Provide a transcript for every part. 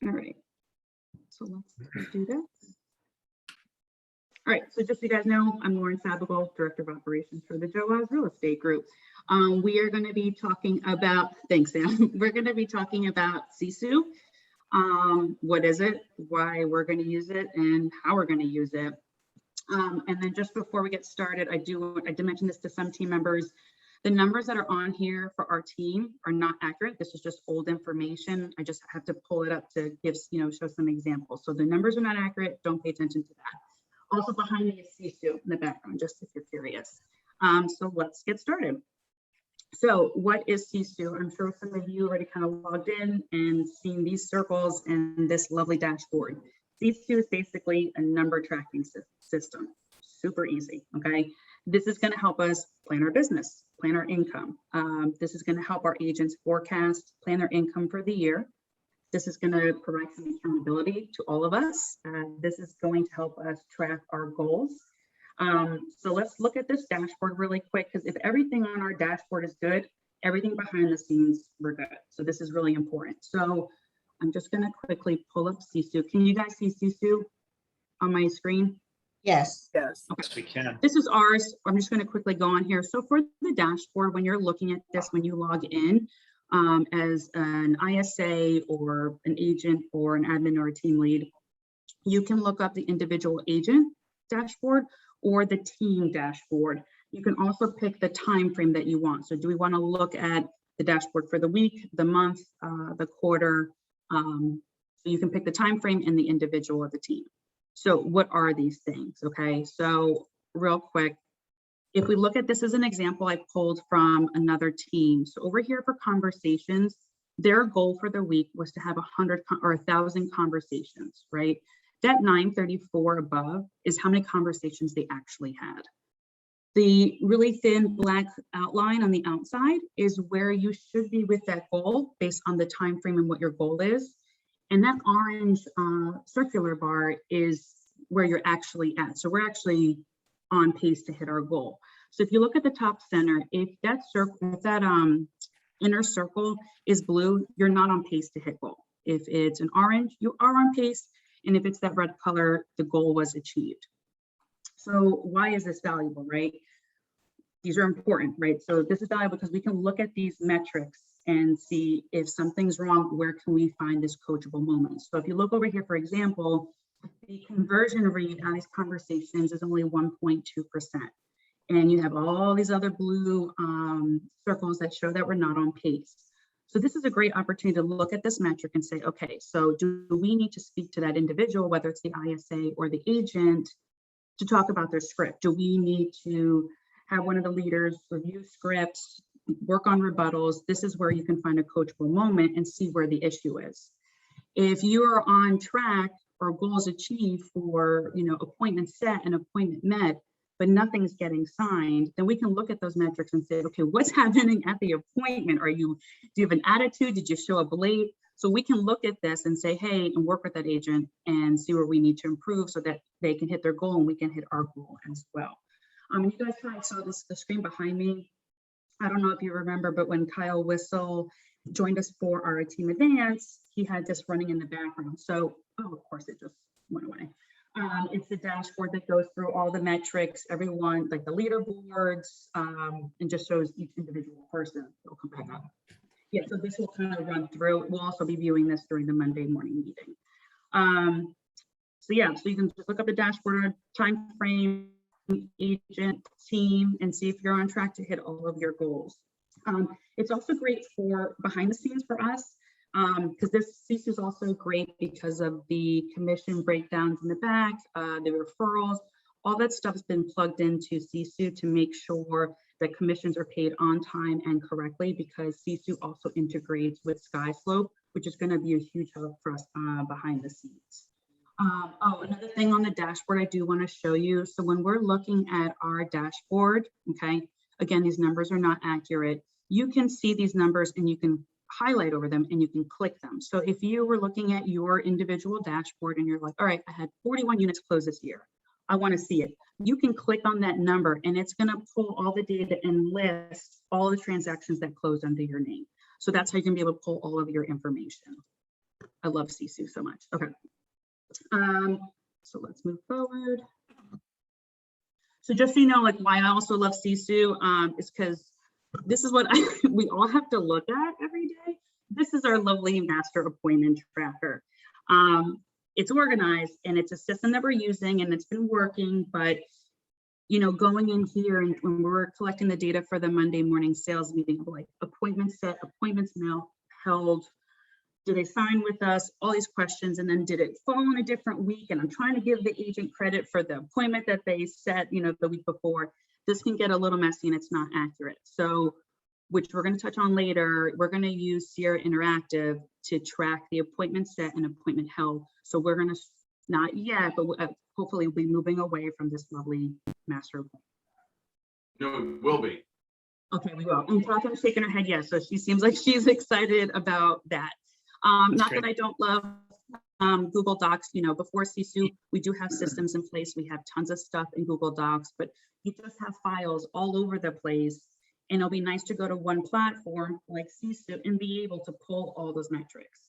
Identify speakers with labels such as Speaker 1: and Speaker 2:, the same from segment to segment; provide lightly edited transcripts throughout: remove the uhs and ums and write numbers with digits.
Speaker 1: All right, so let's do this. All right, so just so you guys know, I'm Lauren Sabagal, Director of Operations for the Joaz Real Estate Group. We are going to be talking about, thanks Sam, we're going to be talking about SISU. What is it, why we're going to use it, and how we're going to use it. And then just before we get started, I did mention this to some team members. The numbers that are on here for our team are not accurate. This is just old information. I just have to pull it up to give, show some examples. So the numbers are not accurate. Don't pay attention to that. Also behind me is SISU in the background, just if you're curious. So let's get started. So what is SISU? I'm sure some of you already kind of logged in and seen these circles and this lovely dashboard. SISU is basically a number tracking system. Super easy, okay? This is going to help us plan our business, plan our income. This is going to help our agents forecast, plan their income for the year. This is going to provide some accountability to all of us. This is going to help us track our goals. So let's look at this dashboard really quick, because if everything on our dashboard is good, everything behind the scenes, we're good. So this is really important. So I'm just going to quickly pull up SISU. Can you guys see SISU on my screen?
Speaker 2: Yes.
Speaker 3: Yes.
Speaker 1: Okay.
Speaker 3: Yes, we can.
Speaker 1: This is ours. I'm just going to quickly go on here. So for the dashboard, when you're looking at this, when you log in as an ISA or an agent or an admin or a team lead, you can look up the individual agent dashboard or the team dashboard. You can also pick the time frame that you want. So do we want to look at the dashboard for the week, the month, the quarter? So you can pick the time frame and the individual of the team. So what are these things? Okay, so real quick, if we look at this as an example, I pulled from another team. So over here for conversations, their goal for the week was to have 100 or 1,000 conversations, right? That 934 above is how many conversations they actually had. The really thin black outline on the outside is where you should be with that goal based on the time frame and what your goal is. And that orange circular bar is where you're actually at. So we're actually on pace to hit our goal. So if you look at the top center, if that circle, if that inner circle is blue, you're not on pace to hit goal. If it's an orange, you are on pace. And if it's that red color, the goal was achieved. So why is this valuable, right? These are important, right? So this is valuable because we can look at these metrics and see if something's wrong, where can we find this coachable moment? So if you look over here, for example, the conversion rate on these conversations is only 1.2%. And you have all these other blue circles that show that we're not on pace. So this is a great opportunity to look at this metric and say, okay, so do we need to speak to that individual, whether it's the ISA or the agent, to talk about their script? Do we need to have one of the leaders review scripts, work on rebuttals? This is where you can find a coachable moment and see where the issue is. If you are on track or goals achieved for, appointment set and appointment met, but nothing's getting signed, then we can look at those metrics and say, okay, what's happening at the appointment? Do you have an attitude? Did you show up late? So we can look at this and say, hey, and work with that agent and see where we need to improve so that they can hit their goal and we can hit our goal as well. You guys probably saw the screen behind me. I don't know if you remember, but when Kyle Whistle joined us for our team advance, he had this running in the background. So, of course, it just went away. It's the dashboard that goes through all the metrics, everyone, like the leaderboards, and just shows each individual person. It'll come back up. Yeah, so this will kind of run through. We'll also be viewing this during the Monday morning meeting. So you can just look up the dashboard, time frame, agent, team, and see if you're on track to hit all of your goals. It's also great for behind the scenes for us, because this SISU is also great because of the commission breakdowns in the back, the referrals, all that stuff has been plugged into SISU to make sure that commissions are paid on time and correctly, because SISU also integrates with SkySlope, which is going to be a huge help for us behind the scenes. Another thing on the dashboard I do want to show you. So when we're looking at our dashboard, okay, again, these numbers are not accurate. You can see these numbers and you can highlight over them and you can click them. So if you were looking at your individual dashboard and you're like, all right, I had 41 units closed this year, I want to see it. You can click on that number and it's going to pull all the data and list all the transactions that closed under your name. So that's how you're going to be able to pull all of your information. I love SISU so much. Okay. So let's move forward. So just so you know, like why I also love SISU is because this is what we all have to look at every day. This is our lovely master appointment tracker. It's organized and it's a system that we're using and it's been working, but you know, going in here and when we're collecting the data for the Monday morning sales meeting, like appointments set, appointments mail held, do they sign with us, all these questions, and then did it fall on a different week? And I'm trying to give the agent credit for the appointment that they set, you know, the week before. This can get a little messy and it's not accurate. So, which we're going to touch on later, we're going to use CRM Interactive to track the appointment set and appointment held. So we're going to, not yet, but hopefully we'll be moving away from this lovely master appointment.
Speaker 2: No, it will be.
Speaker 1: Okay, we will. And Catherine's shaking her head yes, so she seems like she's excited about that. Not great. That I don't love Google Docs. You know, before SISU, we do have systems in place. We have tons of stuff in Google Docs, but you just have files all over the place. And it'll be nice to go to one platform like SISU and be able to pull all those metrics.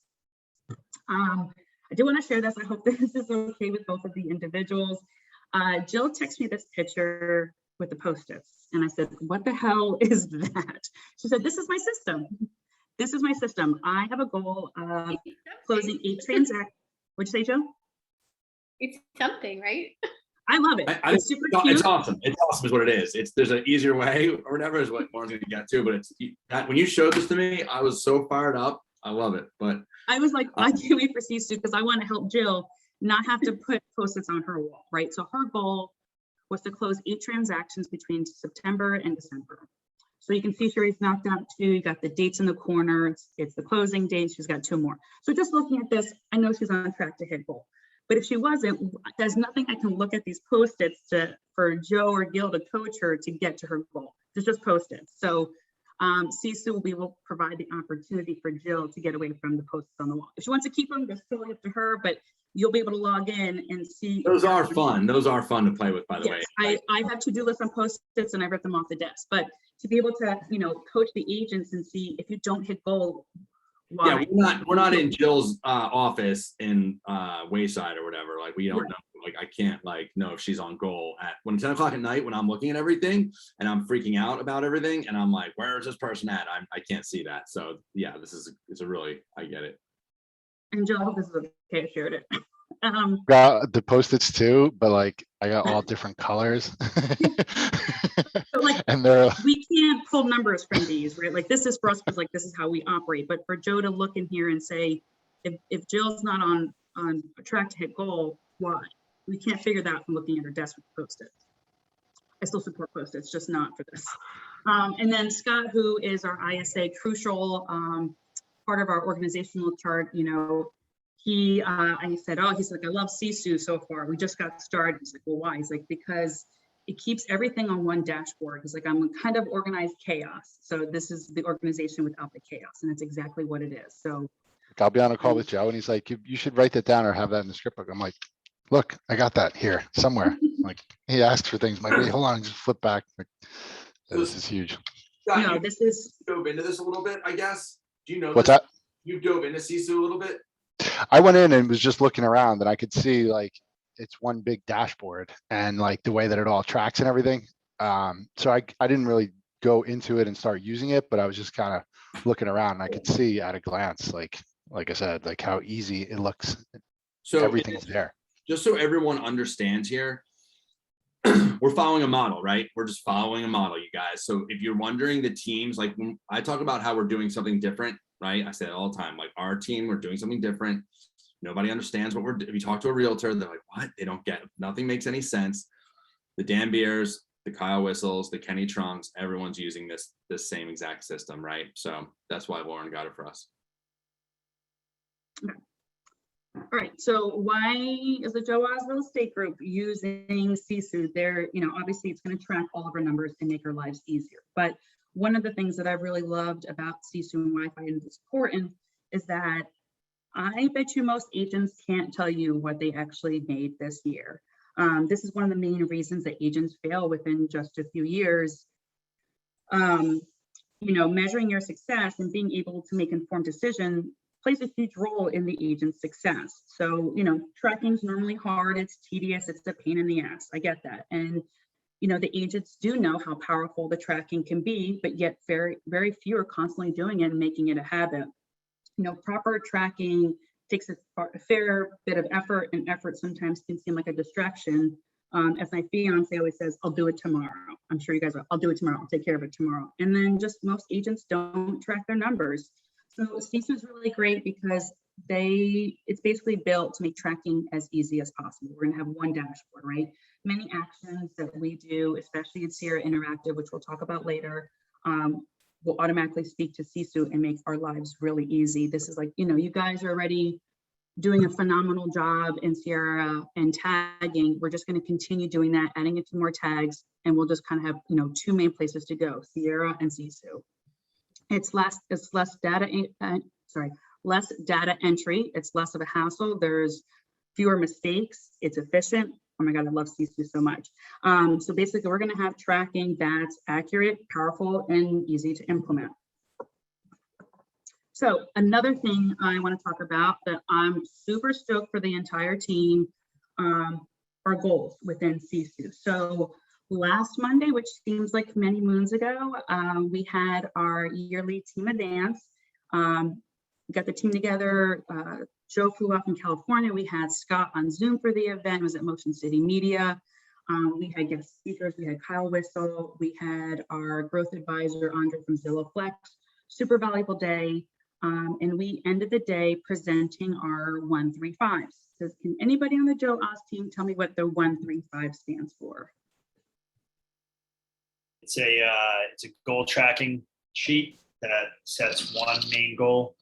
Speaker 1: I do want to share this. I hope this is okay with both of the individuals. Jill texted me this picture with the Postits. And I said, what the hell is that? She said, this is my system. This is my system. I have a goal of closing 8 transactions. What'd you say, Jill?
Speaker 3: It's something, right?
Speaker 1: I love it. It's super cute.
Speaker 2: It's awesome. It's awesome is what it is. There's an easier way or whatever is what Lauren's gonna get to, but it's that when you showed this to me, I was so fired up. I love it. But
Speaker 1: I was like, I can't wait for SISU because I want to help Jill not have to put Post-its on her wall, right? So her goal was to close 8 transactions between September and December. So you can see Sherry's knocked out 2, you got the dates in the corner, it's the closing date, she's got 2 more. So just looking at this, I know she's on track to hit goal. But if she wasn't, there's nothing I can look at these Post-its for Joe or Gil to coach her to get to her goal. It's just Post-its. So SISU will be able to provide the opportunity for Jill to get away from the Post-its on the wall. If she wants to keep them, that's totally up to her, but you'll be able to log in and see.
Speaker 2: Those are fun. Those are fun to play with, by the way.
Speaker 1: I have to-do lists on Post-its and I rip them off the desk, but to be able to, you know, coach the agents and see if you don't hit goal, why?
Speaker 2: Yeah, we're not in Jill's office in Wayside or whatever. Like we don't know. Like I can't know if she's on goal at 10 o'clock at night when I'm looking at everything and I'm freaking out about everything and I'm like, where is this person at? I can't see that. So yeah, it's a really, I get it.
Speaker 1: And Jill, I hope this is okay. I shared it.
Speaker 4: Got the Post-its too, but like I got all different colors.
Speaker 1: So like, and we can't pull numbers from these, right? Like this is for us because like this is how we operate. But for Joe to look in here and say, if Jill's not on a track to hit goal, why? We can't figure that out from looking at her desk with Post-its. I still support Post-its, just not for this. And then Scott, who is our ISA crucial part of our organizational chart, you know, I said, oh, he's like, I love SISU so far. We just got started. He's like, well, why? He's like, because it keeps everything on one dashboard. He's like, I'm kind of organized chaos. So this is the organization without the chaos. And it's exactly what it is. So
Speaker 4: I'll be on a call with Joe and he's like, you should write that down or have that in the script book. I'm like, look, I got that here somewhere. Like he asks for things. I'm like, wait, hold on, just flip back. Like, this is huge.
Speaker 1: No, this is
Speaker 2: dove into this a little bit, I guess. Do you know
Speaker 4: what's that?
Speaker 2: You dove into SISU a little bit?
Speaker 4: I went in and was just looking around and I could see like it's one big dashboard and like the way that it all tracks and everything. So I didn't really go into it and start using it, but I was just kind of looking around and I could see at a glance, like I said, like how easy it looks. So everything's there.
Speaker 2: Just so everyone understands here, we're following a model, right? We're just following a model, you guys. So if you're wondering the teams, like when I talk about how we're doing something different, right? I say it all the time, like our team, we're doing something different. Nobody understands what we're doing. If you talk to a realtor, they're like, what? They don't get it. Nothing makes any sense. The Dan Beers, the Kyle Whistles, the Kenny Trunks, everyone's using this same exact system, right? So that's why Lauren got it for us.
Speaker 1: Okay. All right, so why is the Joe Oz Real Estate Group using SISU? They're, you know, obviously it's going to track all of our numbers and make our lives easier. But one of the things that I've really loved about SISU and why I find it's important is that I bet you most agents can't tell you what they actually made this year. This is one of the main reasons that agents fail within just a few years. You know, measuring your success and being able to make informed decisions plays a huge role in the agent's success. So, you know, tracking is normally hard, it's tedious, it's a pain in the ass. I get that. And, you know, the agents do know how powerful the tracking can be, but yet very, very few are constantly doing it and making it a habit. You know, proper tracking takes a fair bit of effort, and effort sometimes can seem like a distraction. As my fiance always says, I'll do it tomorrow. I'm sure you guys are, I'll do it tomorrow, I'll take care of it tomorrow. And then just most agents don't track their numbers. So SISU is really great because it's basically built to make tracking as easy as possible. We're gonna have one dashboard, right? Many actions that we do, especially in Sierra Interactive, which we'll talk about later, will automatically speak to SISU and make our lives really easy. This is like, you know, you guys are already doing a phenomenal job in Sierra and tagging. We're just going to continue doing that, adding a few more tags, and we'll just kind of have, you know, two main places to go, Sierra and SISU. It's less data entry. It's less of a hassle. There's fewer mistakes. It's efficient. Oh my God, I love SISU so much. So basically, we're going to have tracking that's accurate, powerful, and easy to implement. So another thing I want to talk about that I'm super stoked for the entire team are goals within SISU. So last Monday, which seems like many moons ago, we had our yearly team advance. We got the team together. Joe flew out from California. We had Scott on Zoom for the event. It was at Motion City Media. We had guest speakers. We had Kyle Whistle. We had our growth advisor, Andre from Zillow Flex. Super valuable day. And we ended the day presenting our 135s. So can anybody on the Joe Oz team tell me what the 135 stands for?
Speaker 5: It's a goal tracking sheet that sets one main goal,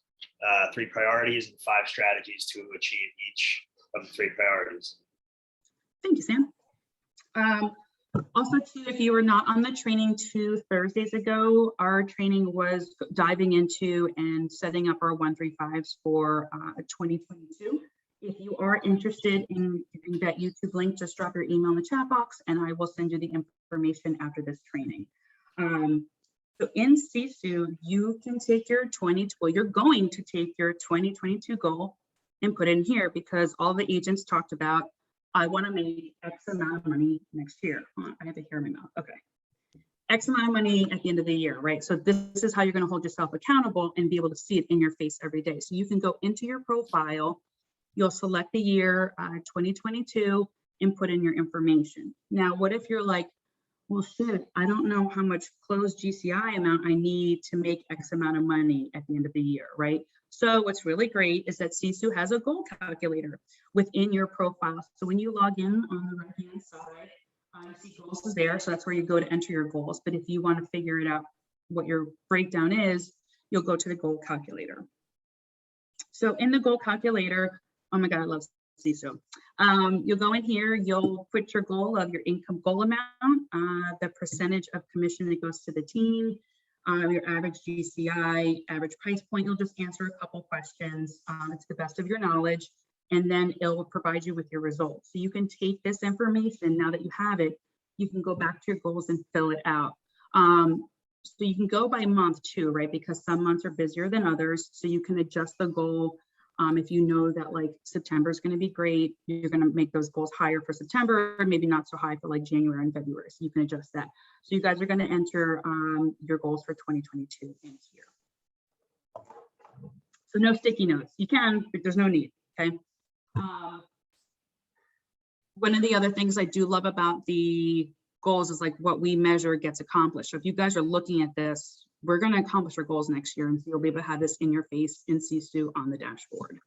Speaker 5: 3 priorities, and 5 strategies to achieve each of the 3 priorities.
Speaker 1: Thank you, Sam. Also, too, if you were not on the training 2 Thursdays ago, our training was diving into and setting up our 135s for 2022. If you are interested in getting that YouTube link, just drop your email in the chat box and I will send you the information after this training. So in SISU, you can take your you're going to take your 2022 goal and put it in here because all the agents talked about, I want to make X amount of money next year. I have to hear my mouth. Okay. X amount of money at the end of the year, right? So this is how you're going to hold yourself accountable and be able to see it in your face every day. So you can go into your profile, you'll select the year 2022 and put in your information. Now, what if you're like, well, shit, I don't know how much closed GCI amount I need to make X amount of money at the end of the year, right? So what's really great is that SISU has a goal calculator within your profile. So when you log in on the right-hand side, you see goals is there. So that's where you go to enter your goals. But if you want to figure it out, what your breakdown is, you'll go to the goal calculator. So in the goal calculator, oh my God, I love SISU. You'll go in here, you'll put your goal of your income goal amount, the percentage of commission that goes to the team, your average GCI, average price point. You'll just answer a couple questions. It's the best of your knowledge, and then it will provide you with your results. So you can take this information, now that you have it, you can go back to your goals and fill it out. So you can go by month too, right? Because some months are busier than others. So you can adjust the goal. If you know that like September is going to be great, you're going to make those goals higher for September, maybe not so high for like January and February. So you can adjust that. So you guys are going to enter your goals for 2022 in here. So no sticky notes. You can, but there's no need. Okay. One of the other things I do love about the goals is like what we measure gets accomplished. So if you guys are looking at this, we're going to accomplish our goals next year, and so you'll be able to have this in your face in SISU on the dashboard.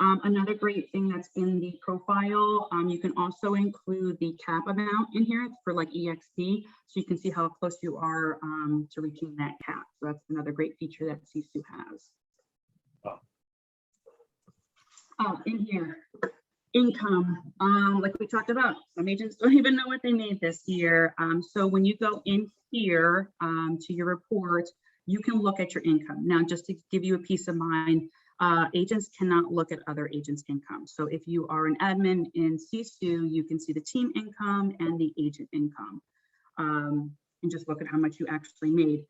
Speaker 1: Another great thing that's in the profile, you can also include the cap amount in here for like EXP, so you can see how close you are to reaching that cap. So that's another great feature that SISU has. In here, income, like we talked about, some agents don't even know what they made this year. So when you go in here to your report, you can look at your income. Now, just to give you a peace of mind, agents cannot look at other agents' income. So if you are an admin in SISU, you can see the team income and the agent income, and just look at how much you actually made.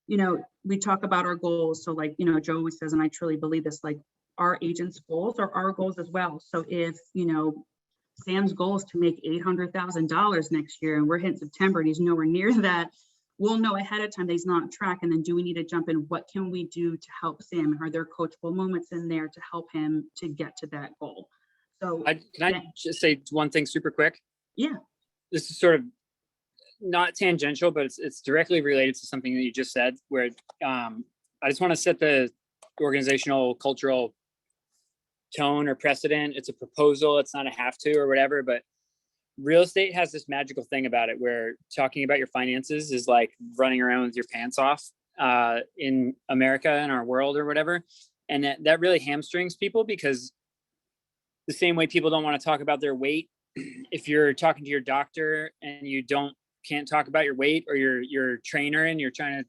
Speaker 1: you know, we talk about our goals. So like, you know, Joe always says, and I truly believe this, like our agents' goals are our goals as well. So if, you know, Sam's goal is to make $800,000 next year and we're hitting September and he's nowhere near that, we'll know ahead of time that he's not on track. And then do we need to jump in? What can we do to help Sam? Are there coachable moments in there to help him to get to that goal? So
Speaker 6: Can I just say one thing super quick?
Speaker 1: Yeah.
Speaker 6: This is sort of not tangential, but it's directly related to something that you just said, where I just want to set the organizational cultural tone or precedent. It's a proposal. It's not a have to or whatever, but real estate has this magical thing about it where talking about your finances is like running around with your pants off in America and our world or whatever. And that really hamstrings people, because the same way people don't want to talk about their weight, if you're talking to your doctor and you can't talk about your weight, or your trainer and you can't,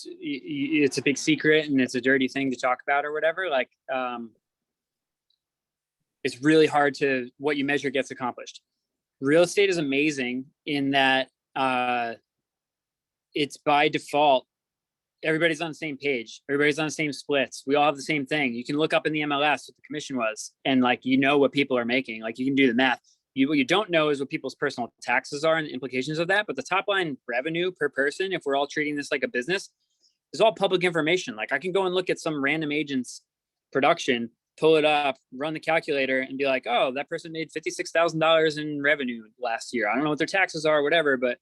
Speaker 6: it's a big secret and it's a dirty thing to talk about or whatever, like it's really hard to, what you measure gets accomplished. Real estate is amazing in that it's by default, everybody's on the same page. Everybody's on the same splits. We all have the same thing. You can look up in the MLS what the commission was, and like, you know what people are making. Like, you can do the math. What you don't know is what people's personal taxes are and the implications of that. But the top line revenue per person, if we're all treating this like a business, is all public information. Like, I can go and look at some random agent's production, pull it up, run the calculator, and be like, oh, that person made $56,000 in revenue last year. I don't know what their taxes are or whatever, but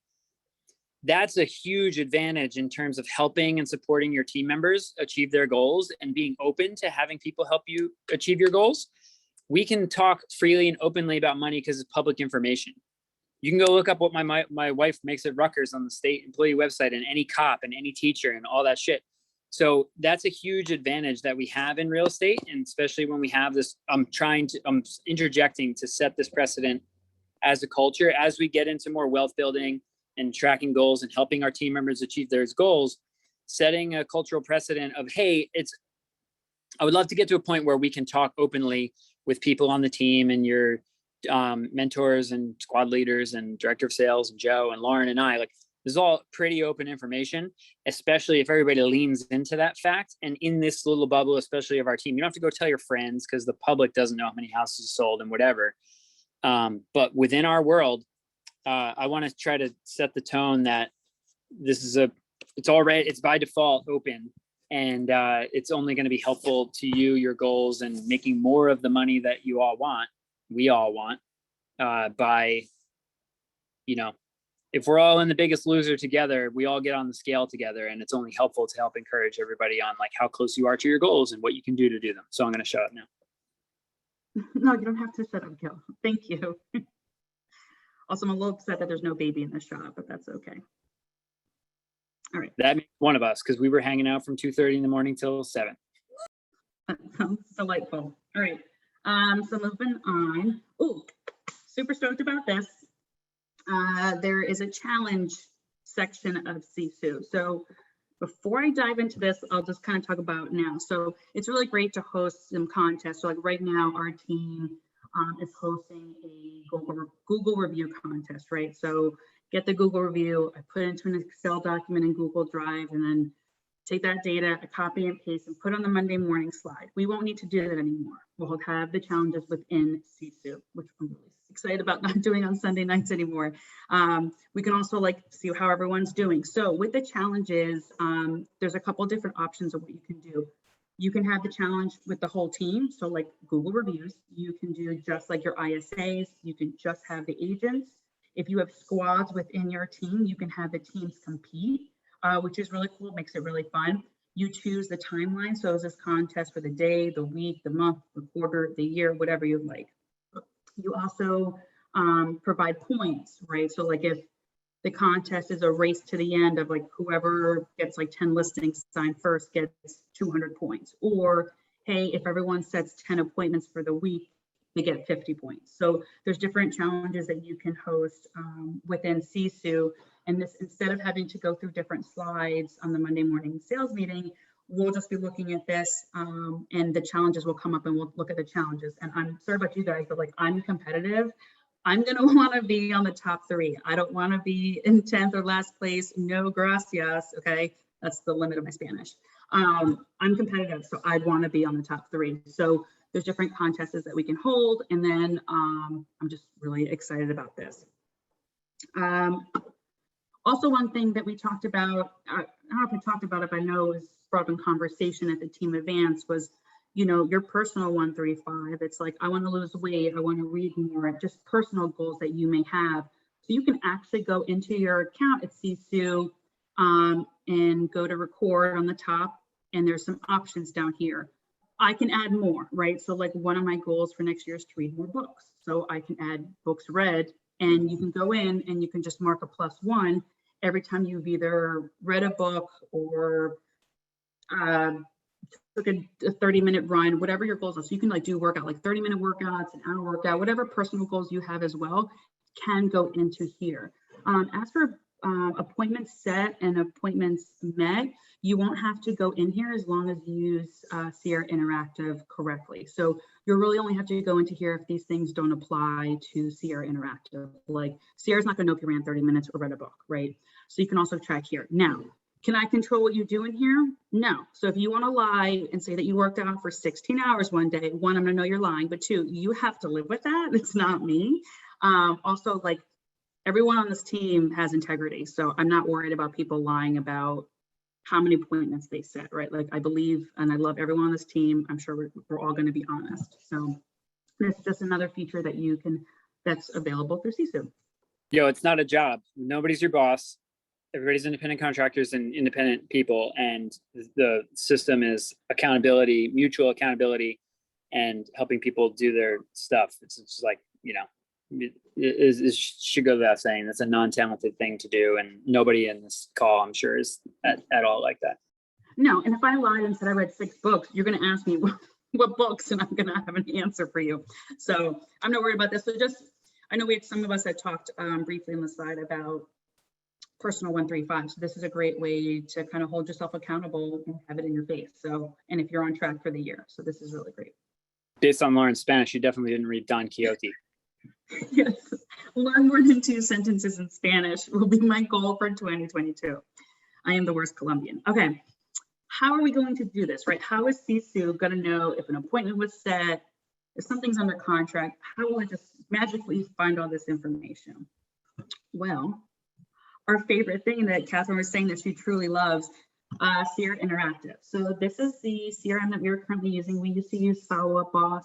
Speaker 6: that's a huge advantage in terms of helping and supporting your team members achieve their goals and being open to having people help you achieve your goals. We can talk freely and openly about money because it's public information. You can go look up what my wife makes at Rutgers on the state employee website, and any cop and any teacher and all that shit. So that's a huge advantage that we have in real estate. And especially when we have this, I'm interjecting to set this precedent as a culture, as we get into more wealth building and tracking goals and helping our team members achieve their goals, setting a cultural precedent of, hey, I would love to get to a point where we can talk openly with people on the team and your mentors and squad leaders and director of sales and Joe and Lauren and I. Like, this is all pretty open information, especially if everybody leans into that fact. And in this little bubble, especially of our team, you don't have to go tell your friends because the public doesn't know how many houses sold and whatever. But within our world, I want to try to set the tone that this is it's by default open, and it's only going to be helpful to you, your goals, and making more of the money that we all want by, if we're all in the Biggest Loser together, we all get on the scale together, and it's only helpful to help encourage everybody on like how close you are to your goals and what you can do to do them. So I'm going to shut up now.
Speaker 1: No, you don't have to shut up, Gil. Thank you. Also, I'm a little upset that there's no baby in the shop, but that's okay. All right.
Speaker 6: That makes one of us, because we were hanging out from 2:30 in the morning till 7.
Speaker 1: That sounds delightful. All right. So moving on. Oh, super stoked about this. There is a challenge section of SISU. So before I dive into this, I'll just kind of talk about now. So it's really great to host some contests. So like right now, our team is hosting a Google review contest, right? So get the Google review, I put it into an Excel document in Google Drive, and then take that data, I copy and paste, and put on the Monday morning slide. We won't need to do that anymore. We'll have the challenges within SISU, which I'm really excited about not doing on Sunday nights anymore. We can also like see how everyone's doing. So with the challenges, there's a couple different options of what you can do. You can have the challenge with the whole team. So like Google reviews, you can do just like your ISAs, you can just have the agents. If you have squads within your team, you can have the teams compete, which is really cool, makes it really fun. You choose the timeline. So is this contest for the day, the week, the month, the quarter, the year, whatever you'd like. You also provide points, right? So like if the contest is a race to the end of like whoever gets like 10 listings signed first gets 200 points. Or, hey, if everyone sets 10 appointments for the week, they get 50 points. So there's different challenges that you can host within SISU. And this, instead of having to go through different slides on the Monday morning sales meeting, we'll just be looking at this and the challenges will come up and we'll look at the challenges. And I'm sorry about you guys, but like I'm competitive. I'm going to want to be on the top 3. I don't want to be in 10th or last place. No gracias. Okay. That's the limit of my Spanish. I'm competitive, so I'd want to be on the top 3. So there's different contests that we can hold. And then I'm just really excited about this. Also, one thing that we talked about, I don't know if we talked about it, but I know it was brought up in conversation at the team advance was, your personal 1, 3, 5. It's like, I want to lose weight. I want to read more, just personal goals that you may have. So you can actually go into your account at SISU and go to record on the top. And there's some options down here. I can add more, right? So like one of my goals for next year is to read more books. So I can add books read, and you can go in and you can just mark a +1 every time you've either read a book or took a 30-minute run, whatever your goals are. So you can like do workout, like 30-minute workouts, an hour workout, whatever personal goals you have as well can go into here. As for appointments set and appointments met, you won't have to go in here as long as you use Sierra Interactive correctly. So you really only have to go into here if these things don't apply to Sierra Interactive. Like Sierra's not gonna know if you ran 30 minutes or read a book, right? So you can also track here. Now, can I control what you do in here? No. So if you wanna lie and say that you worked out for 16 hours one day, 1, I'm gonna know you're lying, but 2, you have to live with that. It's not me. Also, like, everyone on this team has integrity. So I'm not worried about people lying about how many appointments they set, right? Like I believe, and I love everyone on this team. I'm sure we're all going to be honest. So it's just another feature that you can, that's available through SISU.
Speaker 6: Yo, it's not a job. Nobody's your boss. Everybody's independent contractors and independent people. And the system is accountability, mutual accountability, and helping people do their stuff. It's just like, it should go without saying that's a non-talented thing to do, and nobody in this call I'm sure is at all like that.
Speaker 1: No, and if I lied and said I read 6 books, you're going to ask me what books, and I'm going to have an answer for you. So I'm not worried about this. So just, I know we had some of us that talked briefly on the side about personal 1, 3, 5. So this is a great way to kind of hold yourself accountable and have it in your face. So, and if you're on track for the year, so this is really great.
Speaker 6: Based on Lauren's Spanish, you definitely didn't read Don Quixote.
Speaker 1: Yes, learn more than 2 sentences in Spanish will be my goal for 2022. I am the worst Colombian. Okay, how are we going to do this, right? How is SISU going to know if an appointment was set, if something's under contract? How will it just magically find all this information? Well, our favorite thing that Catherine was saying that she truly loves, Sierra Interactive. So this is the CRM that we are currently using. We used to use Follow Up Boss.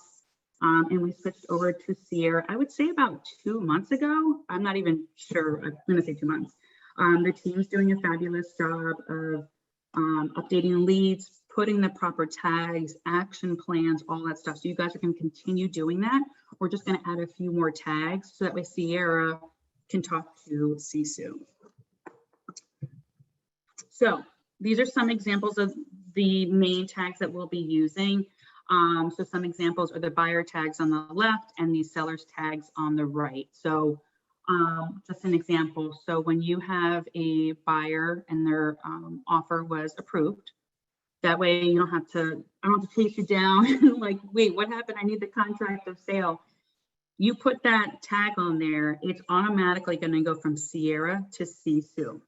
Speaker 1: And we switched over to Sierra, I would say about 2 months ago. I'm not even sure, I'm gonna say 2 months. The team's doing a fabulous job of updating leads, putting the proper tags, action plans, all that stuff. So you guys are gonna continue doing that. We're just gonna add a few more tags so that way Sierra can talk to SISU. So these are some examples of the main tags that we'll be using. So some examples are the buyer tags on the left and the seller's tags on the right. So just an example. So when you have a buyer and their offer was approved, that way you don't have to, I don't have to chase you down like, wait, what happened? I need the contract of sale. You put that tag on there, it's automatically going to go from Sierra to SISU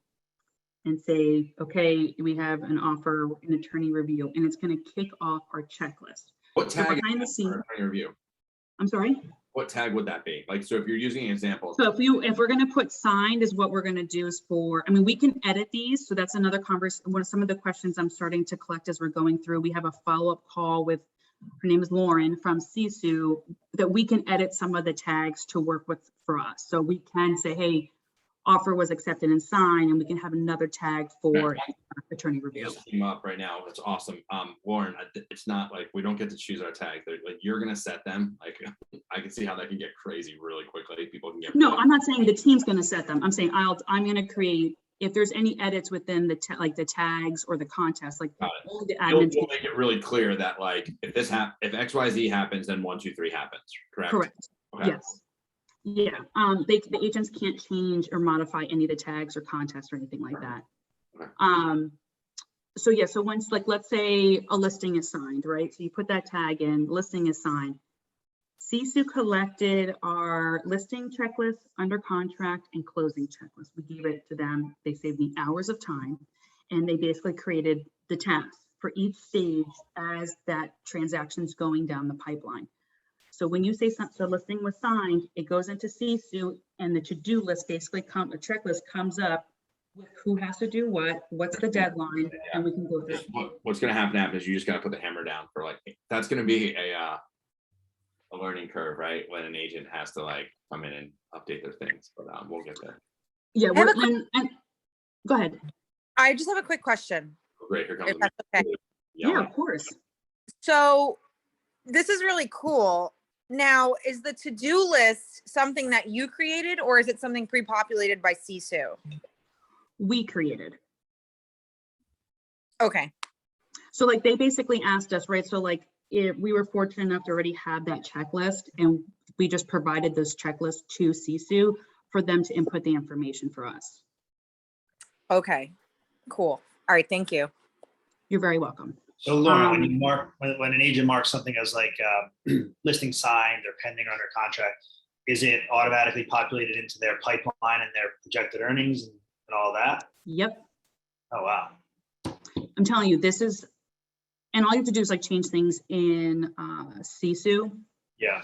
Speaker 1: and say, okay, we have an offer, an attorney review, and it's going to kick off our checklist.
Speaker 2: What tag
Speaker 1: so behind the scenes,
Speaker 2: review?
Speaker 1: I'm sorry?
Speaker 2: What tag would that be? Like, so if you're using an example.
Speaker 1: So if we're going to put signed is what we're going to do is for, I mean, we can edit these. So that's another conversation. One of some of the questions I'm starting to collect as we're going through, we have a follow-up call with, her name is Lauren from SISU, that we can edit some of the tags to work with for us. So we can say, hey, offer was accepted and signed, and we can have another tag for attorney review.
Speaker 2: Just came up right now. That's awesome. Lauren, it's not like we don't get to choose our tag. They're like, you're gonna set them. Like, I can see how that can get crazy really quickly. People can get.
Speaker 1: No, I'm not saying the team's gonna set them. I'm saying I'm gonna create. If there's any edits within the like the tags or the contest, like all the admins.
Speaker 2: You'll make it really clear that like if if XYZ happens, then 1, 2, 3 happens. Correct.
Speaker 1: Correct.
Speaker 2: Okay.
Speaker 1: Yes. Yeah. The agents can't change or modify any of the tags or contests or anything like that.
Speaker 2: Okay.
Speaker 1: So yeah, so once, like, let's say a listing is signed, right? So you put that tag in, listing is signed. SISU collected our listing checklist, under contract, and closing checklist. We gave it to them. They saved me hours of time. And they basically created the tasks for each stage as that transaction's going down the pipeline. So when you say so listing was signed, it goes into SISU, and the to-do list basically a checklist comes up with who has to do what's the deadline, and we can go through.
Speaker 2: What's going to happen is you just got to put the hammer down for like, that's going to be a learning curve, right? When an agent has to like come in and update their things, but we'll get there.
Speaker 1: Yeah, and go ahead.
Speaker 7: I just have a quick question.
Speaker 2: Great, here comes
Speaker 7: If that's okay.
Speaker 1: Yeah, of course.
Speaker 7: So this is really cool. Now, is the to-do list something that you created, or is it something pre-populated by SISU?
Speaker 1: We created.
Speaker 7: Okay.
Speaker 1: So like they basically asked us, right? So like if we were fortunate enough to already have that checklist, and we just provided this checklist to SISU for them to input the information for us.
Speaker 7: Okay, cool. All right, thank you.
Speaker 1: You're very welcome.
Speaker 5: So Laura, when an agent marks something as like listing signed or pending under contract, is it automatically populated into their pipeline and their projected earnings and all that?
Speaker 1: Yep.
Speaker 5: Oh, wow.
Speaker 1: I'm telling you, this is, and all you have to do is like change things in SISU.
Speaker 5: Yeah.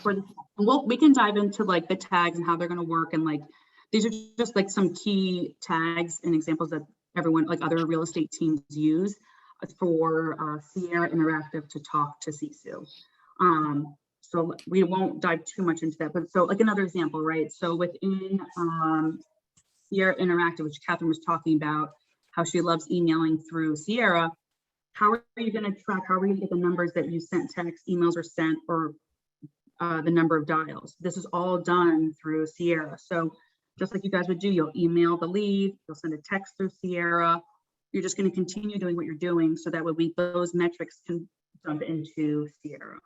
Speaker 1: We can dive into like the tags and how they're going to work, and like these are just like some key tags and examples that everyone, like other real estate teams, use for CRM Interactive to talk to SISU. So we won't dive too much into that, but so like another example, right? So within CRM Interactive, which Catherine was talking about, how she loves emailing through Sierra, how are you going to track, how are you going to get the numbers that you sent text, emails are sent, or the number of dials? This is all done through Sierra. So just like you guys would do, you'll email the lead, you'll send a text through Sierra. You're just going to continue doing what you're doing, so that way those metrics can dump into Sierra.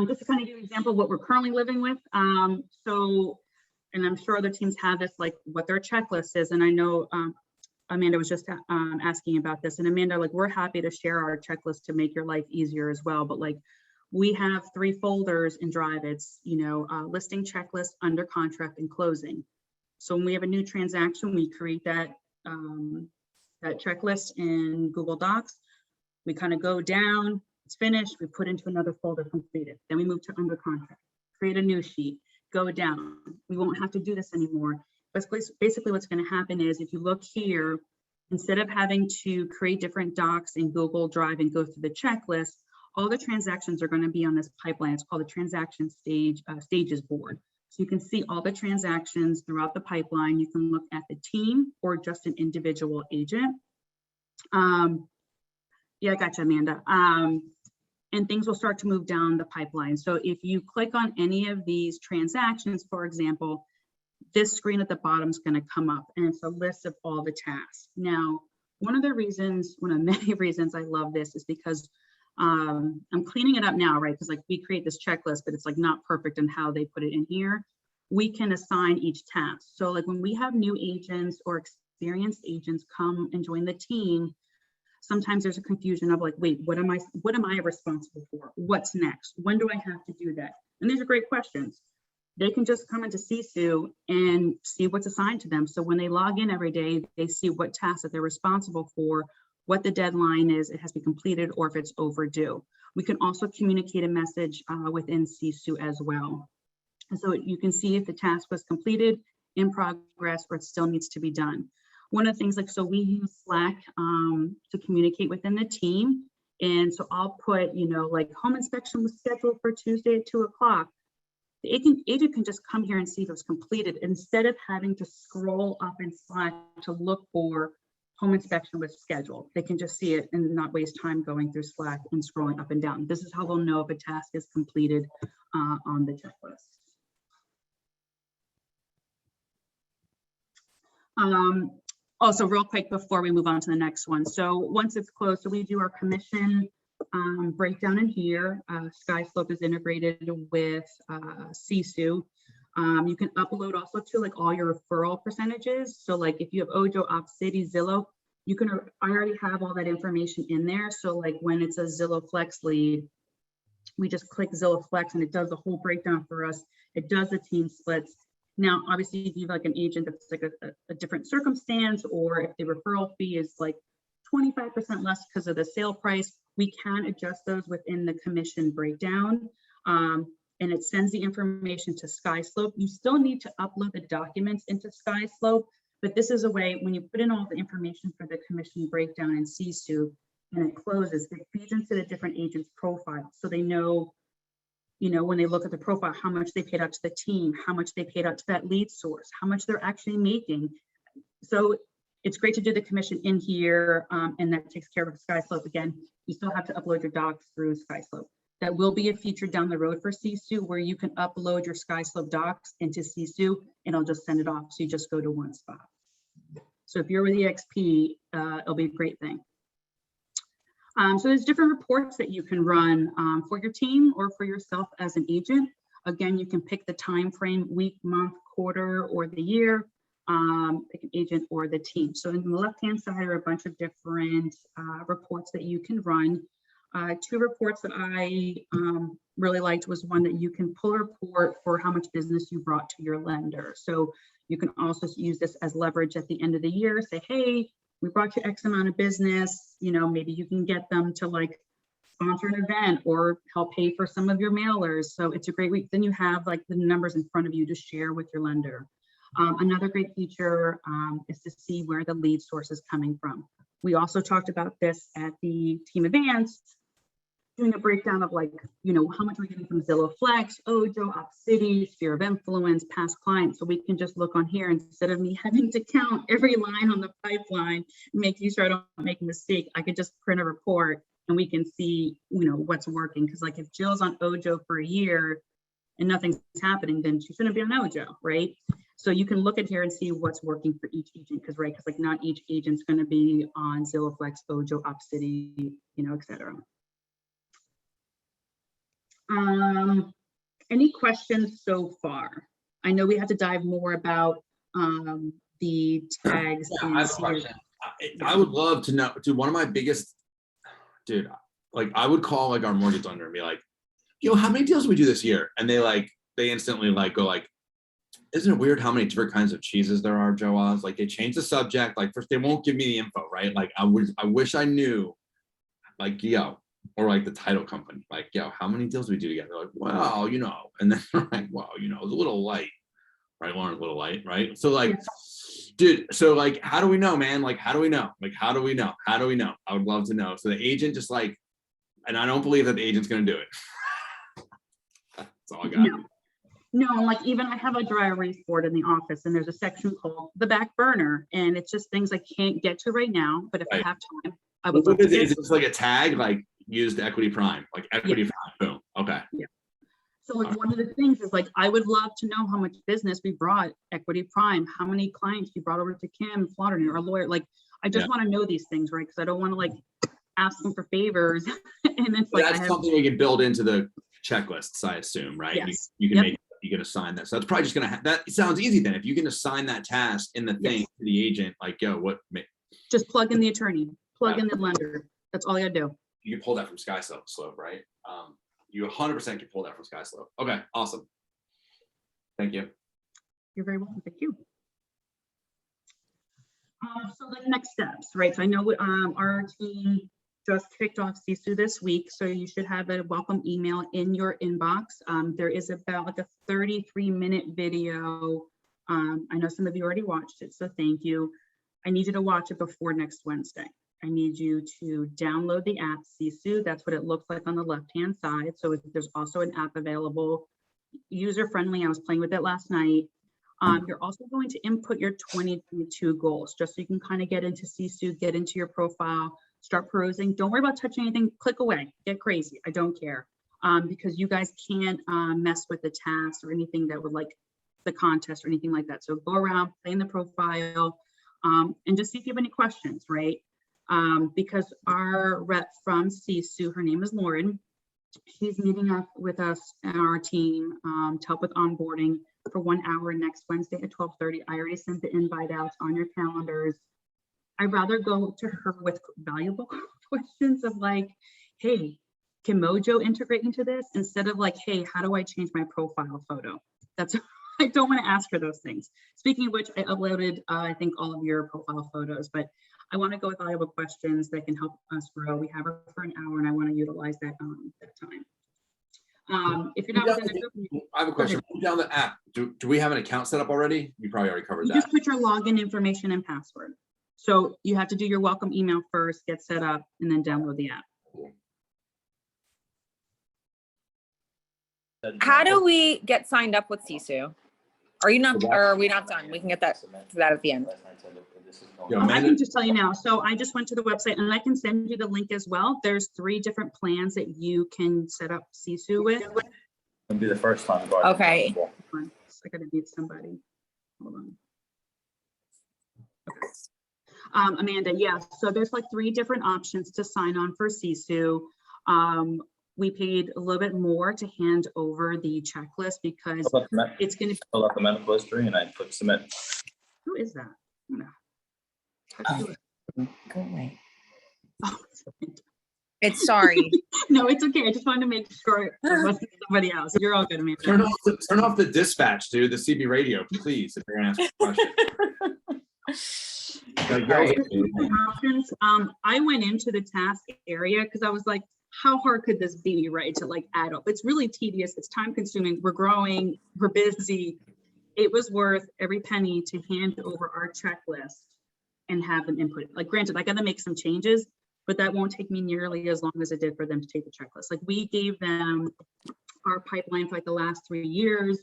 Speaker 1: Just to kind of give you an example of what we're currently living with. So, and I'm sure other teams have this, like what their checklist is. And I know Amanda was just asking about this. And Amanda, like, we're happy to share our checklist to make your life easier as well. But like, we have 3 folders in Drive. It's, listing checklist, under contract, and closing. So when we have a new transaction, we create that checklist in Google Docs. We kind of go down, it's finished, we put into another folder, completed. Then we move to under contract, create a new sheet, go down. We won't have to do this anymore. Basically what's going to happen is, if you look here, instead of having to create different docs in Google Drive and go through the checklist, all the transactions are going to be on this pipeline. It's called the transaction stages board. So you can see all the transactions throughout the pipeline. You can look at the team or just an individual agent. Yeah, I got you, Amanda. And things will start to move down the pipeline. So if you click on any of these transactions, for example, this screen at the bottom is going to come up, and it's a list of all the tasks. Now, one of many reasons I love this is because I'm cleaning it up now, right? Because like we create this checklist, but it's like not perfect in how they put it in here. We can assign each task. So like when we have new agents or experienced agents come and join the team, sometimes there's a confusion of like, wait, what am I responsible for? What's next? When do I have to do that? And these are great questions. They can just come into SISU and see what's assigned to them. So when they log in every day, they see what tasks that they're responsible for, what the deadline is, it has to be completed, or if it's overdue. We can also communicate a message within SISU as well. And so you can see if the task was completed, in progress, or it still needs to be done. One of the things, like, so we use Slack to communicate within the team. And so I'll put, like home inspection was scheduled for Tuesday at 2 o'clock. The agent can just come here and see if it was completed, instead of having to scroll up in Slack to look for home inspection was scheduled. They can just see it and not waste time going through Slack and scrolling up and down. This is how they'll know if a task is completed on the checklist. Also, real quick before we move on to the next one. So once it's closed, so we do our commission breakdown in here. SkySlope is integrated with SISU. You can upload also to like all your referral percentages. So like if you have Ojo, Op City, Zillow, I already have all that information in there. So like when it's a Zillow Flex lead, we just click Zillow Flex and it does the whole breakdown for us. It does the team splits. Now, obviously, if you have like an agent that's like a different circumstance, or if the referral fee is like 25% less because of the sale price, we can adjust those within the commission breakdown. And it sends the information to SkySlope. You still need to upload the documents into SkySlope, but this is a way when you put in all the information for the commission breakdown in SISU and it closes, it feeds into the different agents' profiles. So they know, you know, when they look at the profile, how much they paid out to the team, how much they paid out to that lead source, how much they're actually making. So it's great to do the commission in here, and that takes care of SkySlope. Again, you still have to upload your docs through SkySlope. That will be a feature down the road for SISU where you can upload your SkySlope docs into SISU and it'll just send it off. So you just go to one spot. So if you're with EXP, it'll be a great thing. So there's different reports that you can run for your team or for yourself as an agent. Again, you can pick the time frame, week, month, quarter, or the year, pick an agent or the team. So in the left-hand side are a bunch of different reports that you can run. Two reports that I really liked was one that you can pull a report for how much business you brought to your lender. So you can also use this as leverage at the end of the year. Say, hey, we brought you X amount of business. You know, maybe you can get them to like sponsor an event or help pay for some of your mailers. So it's a great week. Then you have like the numbers in front of you to share with your lender. Another great feature is to see where the lead source is coming from. We also talked about this at the team advance, doing a breakdown of like, you know, how much we're getting from Zillow Flex, Ojo, OpCity, Sphere of Influence, past clients. So we can just look on here instead of me having to count every line on the pipeline, making sure I don't make a mistake. I could just print a report and we can see, you know, what's working. Because like if Jill's on Ojo for a year and nothing's happening, then she shouldn't be on Ojo, right? So you can look at here and see what's working for each agent, because right, because like not each agent's going to be on Zillow Flex, Ojo, OpCity, you know, etc. Any questions so far? I know we have to dive more about the tags.
Speaker 2: Yeah, I have a question. I would love to know, dude, one of my biggest, dude, like I would call like our mortgage lender and be like, yo, how many deals did we do this year? And they instantly like go like, isn't it weird how many different kinds of cheeses there are, Joe Oz? Like they change the subject. Like first they won't give me the info, right? Like I wish I knew, like, yo, or like the title company, like, yo, how many deals do we do together? Like, well, you know, and then they're like, well, you know, it was a little light, right? Lauren's a little light, right? So like, dude, so like, how do we know, man? Like, how do we know? Like, how do we know? How do we know? I would love to know. So the agent just like, and I don't believe that the agent's going to do it. That's all I got.
Speaker 1: No, like even I have a dry erase board in the office and there's a section called the back burner and it's just things I can't get to right now, but if I have time, I would love to.
Speaker 2: Is it just like a tag, like used equity prime, like equity prime, boom, okay.
Speaker 1: Yeah. So like one of the things is like, I would love to know how much business we brought equity prime, how many clients we brought over to Kim Flotterny, our lawyer. Like, I just want to know these things, right? Because I don't want to like ask them for favors. And it's like,
Speaker 2: that's something we can build into the checklists, I assume, right?
Speaker 1: Yes.
Speaker 2: You can make, you can assign that. So that's probably just gonna, that sounds easy then. If you can assign that task in the thing to the agent, like, yo, what?
Speaker 1: Just plug in the attorney, plug in the lender. That's all I gotta do.
Speaker 2: You can pull that from SkySlope, right? You 100% can pull that from SkySlope. Okay, awesome. Thank you.
Speaker 1: You're very welcome. Thank you. So the next steps, right? So I know our team just kicked off SISU this week, so you should have a welcome email in your inbox. There is about like a 33-minute video. I know some of you already watched it, so thank you. I need you to watch it before next Wednesday. I need you to download the app SISU. That's what it looks like on the left-hand side. So there's also an app available, user-friendly. I was playing with it last night. You're also going to input your 2022 goals, just so you can kind of get into SISU, get into your profile, start perusing. Don't worry about touching anything. Click away. Get crazy. I don't care, because you guys can't mess with the tasks or anything that would like the contest or anything like that. So go around, play in the profile, and just see if you have any questions, right? Because our rep from SISU, her name is Lauren, she's meeting up with us and our team to help with onboarding for 1 hour next Wednesday at 12:30. I already sent the invite out on your calendars. I'd rather go to her with valuable questions of like, hey, can Mojo integrate into this? Instead of like, hey, how do I change my profile photo? That's I don't want to ask for those things. Speaking of which, I uploaded, I think all of your profile photos, but I want to go with valuable questions that can help us grow. We have her for an hour and I want to utilize that, that time. If you're not within the group,
Speaker 2: I have a question. Down the app, do we have an account set up already? You probably already covered
Speaker 1: you
Speaker 2: that.
Speaker 1: just put your login information and password. So you have to do your welcome email first, get set up, and then download the app.
Speaker 7: How do we get signed up with SISU? Are you not, or are we not done? We can get that to that at the end.
Speaker 2: Yeah,
Speaker 1: I can just tell you now. So I just went to the website and I can send you the link as well. There's 3 different plans that you can set up SISU with.
Speaker 8: It'll be the first time.
Speaker 7: Okay.
Speaker 1: Hold on, I gotta mute somebody. Hold on. Okay. Amanda, yeah, so there's like 3 different options to sign on for SISU. We paid a little bit more to hand over the checklist because it's going to
Speaker 8: fill out the medical history and I click submit.
Speaker 1: Who is that? No.
Speaker 7: Go away.
Speaker 1: Oh,
Speaker 7: It's sorry.
Speaker 1: no, it's okay. I just wanted to make sure it wasn't somebody else. You're all good, Amanda.
Speaker 2: Turn off the dispatch, dude, the CB radio, please, if you're gonna ask a question.
Speaker 1: Options. I went into the task area because I was like, how hard could this be, right? To like add up. It's really tedious. It's time consuming. We're growing. We're busy. It was worth every penny to hand over our checklist and have them input. Like granted, I got to make some changes, but that won't take me nearly as long as it did for them to take the checklist. Like we gave them our pipeline for like the last 3 years.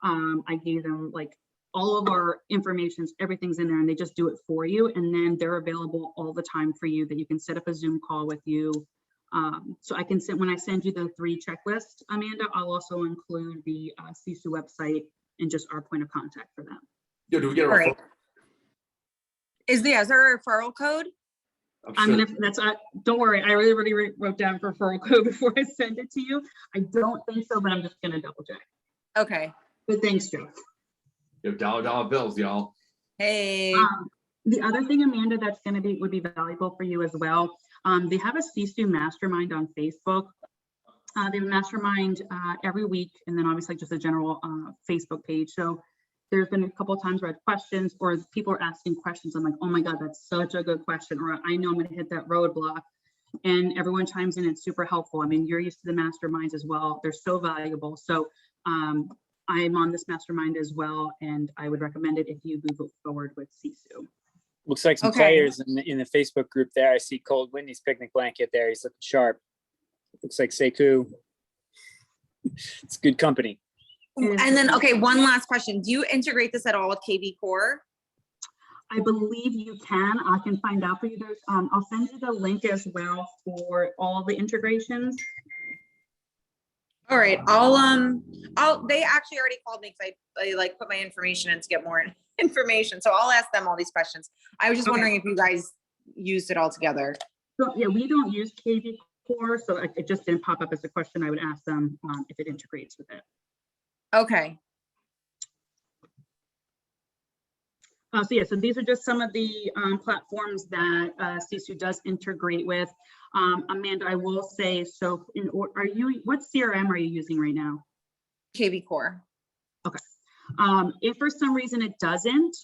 Speaker 1: I gave them like all of our information, everything's in there and they just do it for you. And then they're available all the time for you that you can set up a Zoom call with you. So I can send, when I send you the 3 checklists, Amanda, I'll also include the SISU website and just our point of contact for them.
Speaker 2: Yo, do we get a
Speaker 7: All right.
Speaker 2: referral?
Speaker 7: Is there a referral code?
Speaker 1: I'm gonna, that's, don't worry, I already wrote down referral code before I send it to you. I don't think so, but I'm just gonna double check.
Speaker 7: Okay.
Speaker 1: But thanks, Joe.
Speaker 2: Yo, dollar bills, y'all.
Speaker 7: Hey.
Speaker 1: The other thing, Amanda, that's gonna be, would be valuable for you as well. They have a SISU mastermind on Facebook. They have a mastermind every week, and then obviously just a general Facebook page. So there's been a couple of times where I had questions or people are asking questions. I'm like, oh my God, that's such a good question. Or I know I'm gonna hit that roadblock. And everyone chimes in, it's super helpful. I mean, you're used to the masterminds as well. They're so valuable. So I'm on this mastermind as well, and I would recommend it if you move forward with SISU.
Speaker 6: Looks like some
Speaker 7: Okay.
Speaker 6: players in the Facebook group there. I see Cold Windy's picnic blanket there. He's looking sharp. Looks like Sekou. It's good company.
Speaker 7: And then, okay, one last question. Do you integrate this at all with KV Core?
Speaker 1: I believe you can. I can find out for you. There's, I'll send you the link as well for all the integrations.
Speaker 7: All right, they actually already called me because I like put my information in to get more information. So I'll ask them all these questions. I was just
Speaker 1: Okay.
Speaker 7: wondering if you guys used it all together.
Speaker 1: So yeah, we don't use KV Core, so it just didn't pop up as a question. I would ask them if it integrates with it.
Speaker 7: Okay.
Speaker 1: So yeah, so these are just some of the platforms that SISU does integrate with. Amanda, I will say, so what CRM are you using right now?
Speaker 7: KV Core.
Speaker 1: Okay. If for some reason it doesn't,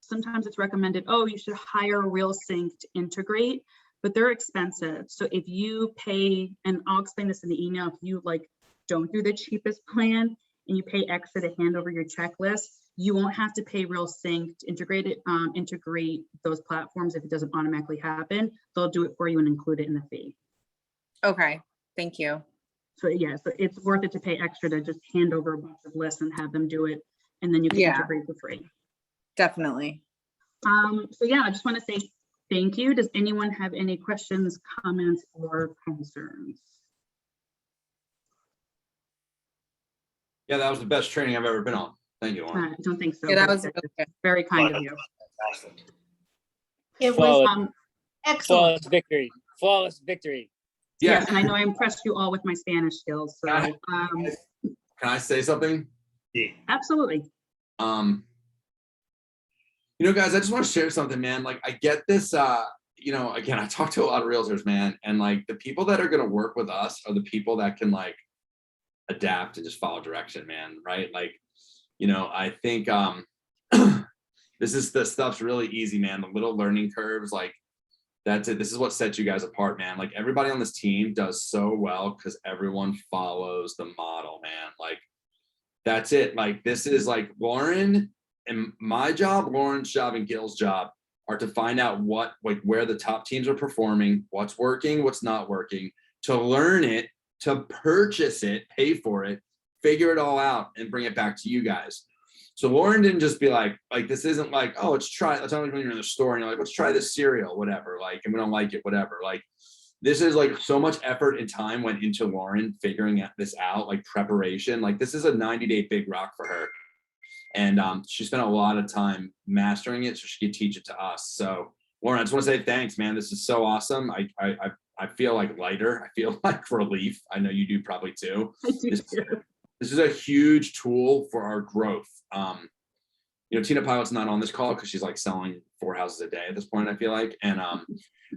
Speaker 1: sometimes it's recommended, oh, you should hire RealSync to integrate, but they're expensive. So if you pay, and I'll explain this in the email, if you like don't do the cheapest plan and you pay extra to hand over your checklist, you won't have to pay RealSync to integrate those platforms if it doesn't automatically happen. They'll do it for you and include it in the fee.
Speaker 7: Okay, thank you.
Speaker 1: So yeah, so it's worth it to pay extra to just hand over a bunch of lists and have them do it, and then you can integrate for free.
Speaker 7: Definitely.
Speaker 1: So yeah, I just want to say thank you. Does anyone have any questions, comments, or concerns?
Speaker 2: Yeah, that was the best training I've ever been on. Thank you, Lauren.
Speaker 1: I don't think so.
Speaker 7: Yeah, that
Speaker 1: but
Speaker 7: was really good.
Speaker 1: very kind of you.
Speaker 5: Fantastic.
Speaker 3: It
Speaker 6: Flawless,
Speaker 3: was excellent.
Speaker 6: flawless victory. Flawless victory.
Speaker 2: Yeah.
Speaker 1: Yes, and I know I impressed you all with my Spanish skills. So
Speaker 2: Can I say something?
Speaker 5: Yeah.
Speaker 1: absolutely.
Speaker 2: You know, guys, I just want to share something, man. Like, I get this, you know, again, I talk to a lot of realtors, man, and like the people that are going to work with us are the people that can like adapt and just follow direction, man. Right. Like, You know, I think this stuff's really easy, man. The little learning curves, like that's it. This is what sets you guys apart, man. Like everybody on this team does so well because everyone follows the model, man. Like that's it. Like this is like Lauren and my job, Lauren's job, and Gil's job are to find out what, like where the top teams are performing, what's working, what's not working, to learn it, to purchase it, pay for it, figure it all out, and bring it back to you guys. So Lauren didn't just be like this isn't like, oh, let's try. That's not like when you're in the store and you're like, let's try this cereal, whatever. Like, and we don't like it, whatever. Like, this is like so much effort and time went into Lauren figuring this out, like preparation. Like, this is a 90-day big rock for her. And she spent a lot of time mastering it so she could teach it to us. So Lauren, I just want to say thanks, man. This is so awesome. I feel like lighter. I feel like relief. I know you do probably too.
Speaker 1: I do too.
Speaker 2: This is a huge tool for our growth. You know, Tina Pilot's not on this call because she's like selling 4 houses a day at this point, I feel like. And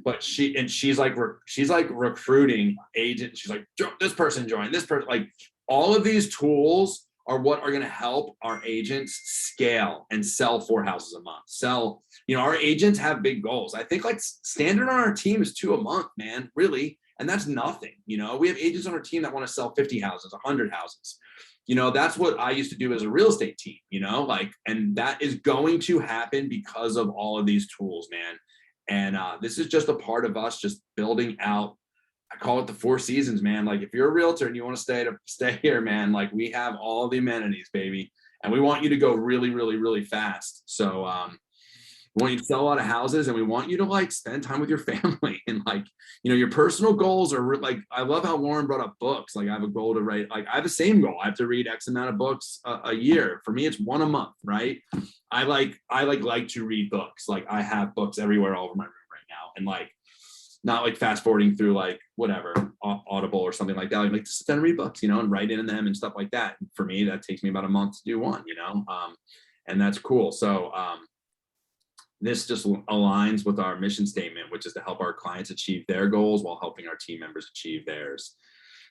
Speaker 2: but she's like recruiting agents. She's like, this person joined, this person, like all of these tools are what are going to help our agents scale and sell 4 houses a month. Sell, you know, our agents have big goals. I think like standard on our team is 2 a month, man, really. And that's nothing. You know, we have agents on our team that want to sell 50 houses, 100 houses. You know, that's what I used to do as a real estate team, you know, like, and that is going to happen because of all of these tools, man. And this is just a part of us just building out. I call it the 4 seasons, man. Like if you're a realtor and you want to stay here, man, like we have all the amenities, baby. And we want you to go really, really, really fast. So we want you to sell a lot of houses and we want you to like spend time with your family and like, you know, your personal goals are like, I love how Lauren brought up books. Like I have a goal to write, like I have the same goal. I have to read X amount of books a year. For me, it's 1 a month, right? I like to read books. Like I have books everywhere all over my room right now. And like, not like fast forwarding through like whatever Audible or something like that. I like to sit down and read books, you know, and write in them and stuff like that. And for me, that takes me about a month to do one, you know, and that's cool. So this just aligns with our mission statement, which is to help our clients achieve their goals while helping our team members achieve theirs.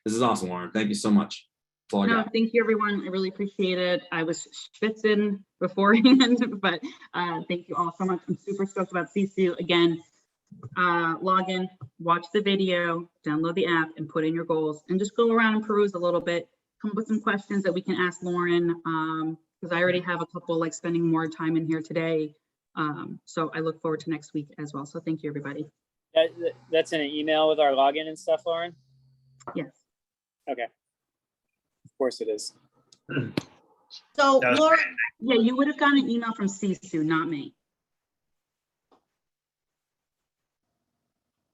Speaker 2: This is awesome, Lauren. Thank you so much. That's all I got.
Speaker 1: Thank you, everyone. I really appreciate it. I was schwitzing beforehand, but thank you all so much. I'm super stoked about SISU. Again, log in, watch the video, download the app, and put in your goals, and just go around and peruse a little bit. Come up with some questions that we can ask Lauren, because I already have a couple like spending more time in here today. So I look forward to next week as well. So thank you, everybody.
Speaker 6: That's in an email with our login and stuff, Lauren?
Speaker 1: Yes.
Speaker 6: Okay. Of course it is.
Speaker 3: So Lauren,
Speaker 1: Yeah, you would have gotten an email from SISU, not me.